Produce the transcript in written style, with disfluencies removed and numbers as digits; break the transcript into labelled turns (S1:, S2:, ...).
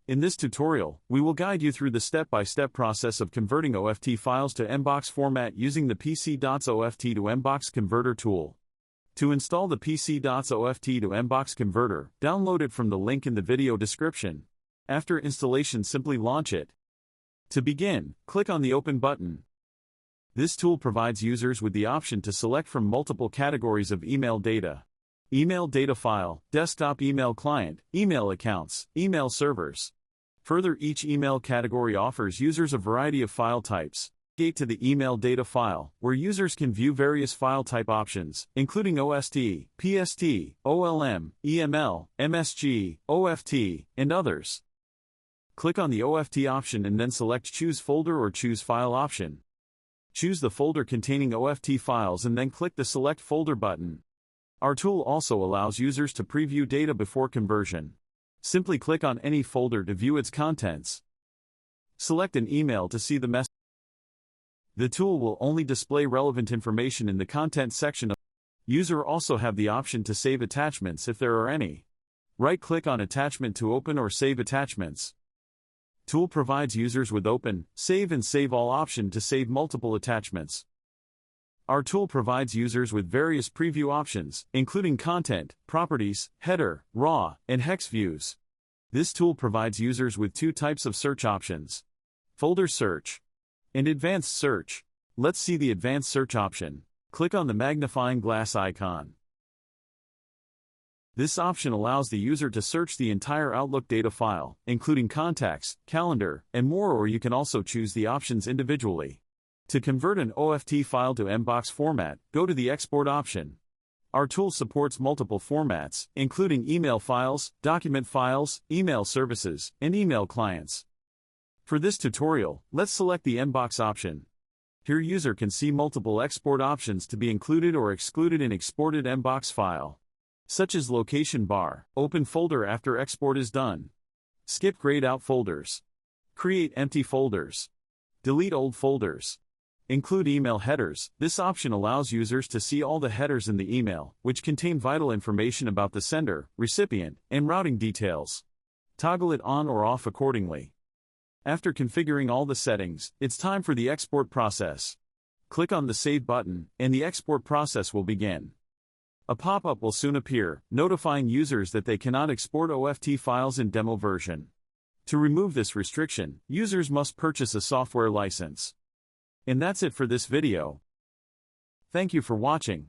S1: In this tutorial, we will guide you through the step-by-step process of converting OFT files to MBOX format using the PC.OFT to MBOX converter tool. To install the PC.OFT to MBOX converter, download it from the link in the video description. After installation, simply launch it. To begin, click on the Open button. This tool provides users with the option to select from multiple categories of email data. Email data file, desktop email client, email accounts, email servers. Further, each email category offers users a variety of file types. Navigate to the email data file, where users can view various file type options, including OST, PST, OLM, EML, MSG, OFT, and others. Click on the OFT option and then select Choose Folder or Choose File option. Choose the folder containing OFT files and then click the Select Folder button. Our tool also allows users to preview data before conversion. Simply click on any folder to view its contents. Select an email to see the message. The tool will only display relevant information in the content section. User also have the option to save attachments if there are any. Right-click on attachment to open or save attachments. Tool provides users with Open, Save and Save All option to save multiple attachments. Our tool provides users with various preview options, including content, properties, header, raw, and hex views. This tool provides users with two types of search options: folder search and advanced search. Let's see the advanced search option. Click on the magnifying glass icon. This option allows the user to search the entire Outlook data file, including contacts, calendar, and more, or you can also choose the options individually. To convert an OFT file to MBOX format, go to the Export option. Our tool supports multiple formats, including email files, document files, email services, and email clients. For this tutorial, let's select the MBOX option. Here user can see multiple export options to be included or excluded in exported MBOX file, such as location bar, open folder after export is done, skip grayed out folders, create empty folders, delete old folders. Include email headers. This option allows users to see all the headers in the email, which contain vital information about the sender, recipient, and routing details. Toggle it on or off accordingly. After configuring all the settings, it's time for the export process. Click on the Save button, and the export process will begin. A pop-up will soon appear, notifying users that they cannot export OFT files in demo version. To remove this restriction, users must purchase a software license. And that's it for this video. Thank you for watching.